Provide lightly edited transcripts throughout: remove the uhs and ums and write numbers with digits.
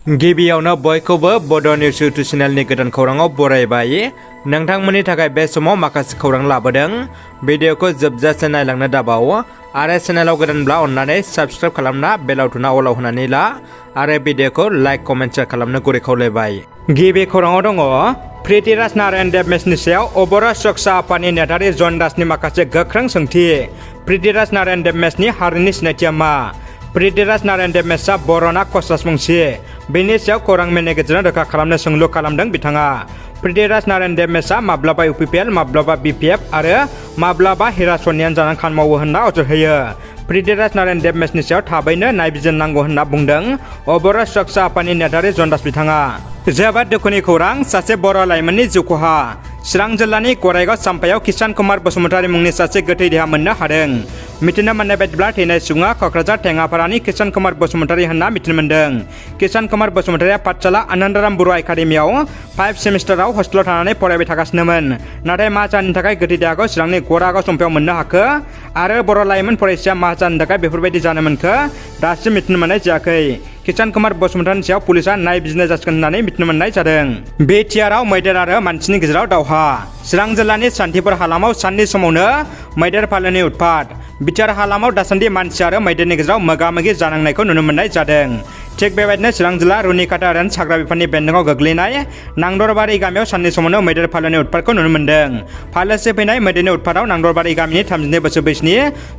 गिबियावनो बयखौबो बड' निउस इउटुब चेनेलनि गोदान खौराङाव बरायबाय। नोंथांमोननि थाखाय बे समाव माखासे खौरां लाबोदों। भिडिअखौ जोबजासे नायलांनो दाबाव आरो चेनेलाव गोदानब्ला अन्नानै साबस्क्राइब खालामना बेल आइकनआ अलाव होनानै ला आरो भिडिअखौ लाइक कमेन्ट शेयार खालामनो गुरै खावलायबाय। गिबि खौराङाव दङ पृथ्वीराज नारायण देव मेचनि सायाव अबरा सक्सा आफादनि नेहाथारि जन दासनि माखासे गोख्रों सोंथि। पृथ्वीराज नारायण देव मेचनि हारिनि सिनायथिया मा? पृथ्वीराज नारायण देव मेचआ बर'ना कच मुंसे। बेनि सायाव खौरां मेलनि गेजेरजों रोखा खालामनो सोंलु खालामदों बिथाङा। पृथ्वीराज नारायण देव मेचआ माब्लाबा UPPL माब्लाबा BPF आरो माब्लाबा हिरासनियान जानानै खामानि मावो होनना अजद होयो। पृथ्वीराज नारायण देव मेचनि सायाव थाबैनो नायबिजिरनांगौ होनना बुंदों अबरा सक्सा आफादनि नेहाथारि जन दास बिथाङा। जोबोद दुखुनि खौरां, सासे बर' लाइमोननि जिउ खहा। चिरां जिल्लानि गराइगाव साम्फायाव किसान कुमार बसुमतारी मुंनि सासे गोथै देहा मोननो हादों। मिथिनो मोननाय बायदिब्ला थैनाय सुबुङा क'क्राझार टेङापारानि किसान कुमार बसुमतारी होनना मिथिनो मोन्दों। किसान कुमार बसुमतारीया पाठशाला आनन्दराम बर' एकाडेमियाव 5 सेमिस्टाराव हस्टेलाव थानानै फरायबाय थागासिनोमोन। नाथाय मा जाहोननि थाखाय गोथै देहाखौ चिरांनि गरागाव साम्फायाव मोननो हाखो आरो बर' लाइमोन फरायसाया मा जाहोननि थाखाय बेफोरबायदि जानो मोनखो दासिम मिथिनो मोननाय जायाखै। किसान कुमार बसुमतारीनि सायाव पुलिसा नायबिजिरनाय जासिगोन होननानै मिथिनो मोननाय जादों। बिटिआरआव मैदेर आरो मानसिनि गेजेराव दावहा। चिरां जिल्लानि सान्थिपुर हालामाव साननि समावनो मैदेर फालोनि उत्पात। बिटिआर हालामाव दासान्दि मानसि आरो मैदेरनि गेजेराव मोगा-मोगि जानांनायखौ नुनो मोननाय जादों। थिग बेबायदिनो चिरां जिल्ला रुनिकाटा रेन्ज हाग्रा बिफाननि बेन्दोंआव गोग्लैनाय नांदरबारि गामियाव साननि समावनो मैदेर फालोनि उत्पातखौ नुनो मोन्दों। फालोसे फैनाय मैदेरनि उत्पातआव नांदरबारि गामिनि 32 बोसोर बैसोनि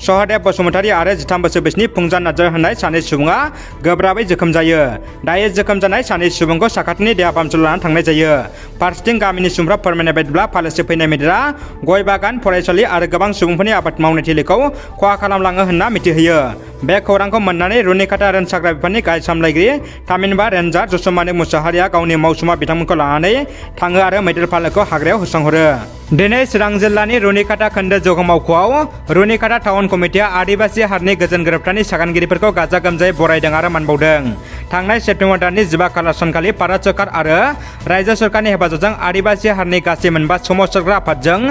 सहदेब बसुमतारी आरो 13 बोसोर बैसोनि फुंजान नार्जारी होननाय सानै सुबुङा गोब्राबै जोखोम जायो। दायो जोखोम जानाय सानै सुबुंखौ साखाथिनि देहा फाहामसालियाव लानानै थांनाय जायो। फारसेथिं गामिनि सुबुंफ्रा फोरमायनाय बायदिब्ला फालोसे फैनाय मैदेरा गय बागान, फरायसालि आरो गोबां सुबुंफोरनि आबाद मावनाय थिलिखौ खहा खालामलाङो होनना मिथिहोयो। बे खौरांखौ मोननानै रुनिकाटा रेन्ज हाग्रा बिफाननि गाहाय सामलायगिरि थामहिनबा रेन्जार जसुमानि मुसाहारिया गावनि मावसुमा बिथांमोनखौ लानानै थाङो आरो मैदेर फालोखौ हाग्रायाव होस्रांहरो। दिनै चिरां जिल्लानि रुनिकाटा खोन्दो जौगा मावख'आव रुनिकाटा टाउन कमिटिया आदिबासि हारिनि गोजोन गोरोबथानि सागानगिरिफोरखौ गाजा गोमजायै बरायदों आरो मान बावदों। थांनाय सेप्तेम्बर दाननि 15 खालार सानखालि भारत सरकार आरो रायजो सरकारनि हेफाजाबजों आदिबासि हारिनि गासै मोनबा सोमावसारग्रा आफादजों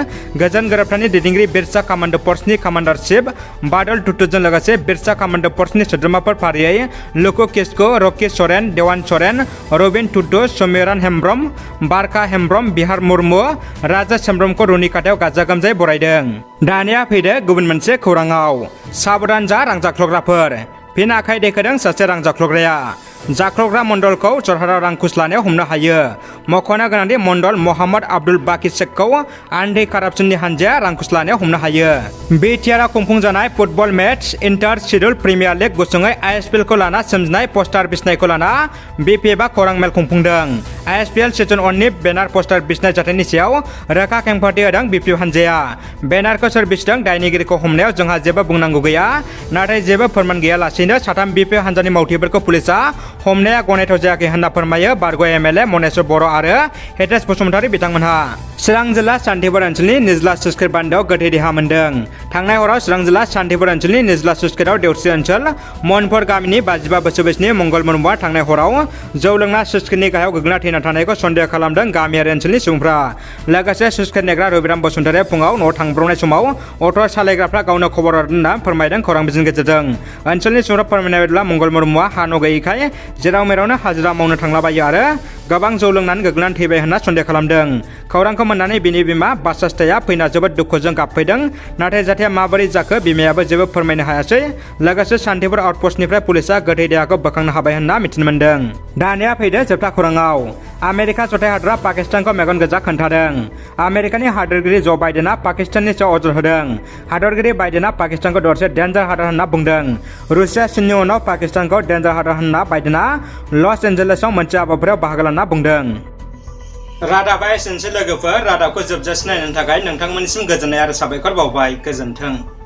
गोजोन गोरोबथानि दैदेनगिरि बिरसा कमान्डो फर्सनि कमान्डार चिफ बादल टुटुजों लोगोसे बिरसा कमान्डो फर्सनि सोद्रोमाफोर फारियै लुकु किस्कु, रकी सोरेन, देवान सोरेन, रबिन टुटु, समिरन हेम्ब्रम, बारखा हेम्ब्रम, बिहार मुर्मु, राजेश हेम्ब्रमखौ रुनिकाटायाव गाजा गोमजायै बरायदों। दानिया फैदो गुबुन मोनसे खौराङाव। साबधान जा रां जाख्ल'ग्राफोर। फिन आखाइ दैखोदों सासे रां जाख्ल'ग्राया। जाख्ल'ग्रा मण्डलखौ सरकारा रां घुस लानायाव हमनो हायो। मख'नो गोनांदि मण्डल मोहम्मद आब्दुल बाकी शेखखौ एन्टि कारापसननि हानजाया रां घुस लानायाव हमनो हायो। बिटिआरआव खुंफुंजानाय football match inter schedule premier league गुसुङै ISPLखौ लाना सोमजिनाय पस्टार बिसिनायखौ लाना BPFआ खौरां मेल खुंफुंदों। ISPL सिजन 1नि बेनार पस्टार बिसिनाय जाथायनि सायाव रोखा खेंफोरथि होदों BPF हानजाया। बेनारखौ सोर बिसिदों? दायनिगिरिखौ हमनायाव जोंहा जेबो बुंनांगौ गैया, नाथाय जेबो फोरमान गैयालासेनो साथाम BPF हानजानि मावथिफोरखौ पुलिसा हमनाया गनायथाव जायाखै होनना फोरमायो बारग' MLA मनेस्वर बर' आरो हेतेश बसुमतारी बिथांमोनहा। चिरां जिल्ला सान्थिपुर ओनसोलनि निज्ला स्लुइस गेट बान्दोआव गोथै देहा मोन्दों। थांनाय हराव चिरां जिल्ला सान्थिपुर ओनसोलनि निज्ला स्लुइस गेटआव देवस्रि ओनसोल मनफर गामिनि 55 बोसोर बैसोनि मंगल मुर्मुआ थांनाय हराव जौ लोंना स्लुइस गेटनि गाहायाव गोग्लैना थैना थानायखौ सन्देह खालामदों गामियारि ओनसोलनि सुबुंफ्रा। लोगोसे स्लुइस गेट नेग्रा रबिराम बसुमतारीया फुङाव न'आव थांब्रबनाय समाव अट' सालायग्राफ्रा गावनो खबर हरदों होनना फोरमायदों खौरां बिजोंनि गेजेरजों। ओनसोलनि सुबुंफ्रा फोरमायनाय बायदिब्ला मंगल मुर्मुआ हा न' गैयैखाय जेराव मेरावनो हाजिरा मावनो थांलाबायो आरो गोबां जौ लोंनानै गोग्लैनानै थैबाय होनना सन्देह खालामदों। खौरांखौ मोननानै बिनि बिमा बासास्थाया फैना जोबोद दुखुजों गाबफैदों। नाथाय जाथाया माबोरै जाखो बिमायाबो जेबो फोरमायनो हायासै। लोगोसे सान्थिपुर आउटपस्टनिफ्राय पुलिसा गोथै देहाखौ बोखांनो हाबाय होनना मिथिनो मोन्दों। दानिया फैदो जोबथा खौराङाव। आमेरिका जथाय हादरा पाकिस्तानखौ मेगन गोजा खोन्थादों। आमेरिकानि हादोरगिरि ज' बाइडेना पाकिस्ताननि सायाव अजद होदों। हादोरगिरि बाइडेना पाकिस्तानखौ दरसे डेन्जार हादर होनना बुंदों। रुसिया चीननि उनाव पाकिस्तानखौ डेन्जार हादर होनना बाइडेना लस एन्जेलेसआव मोनसे हाबाफारियाव बाहागो लाना बुंदों। रादाबा एसेनोसै लोगोफोर। रादाबखौ जोबजासिम नायनो थाखाय नोंथांमोननिसिम गोजोननाय आरो साबायखर बावबाय। गोजोन्थों।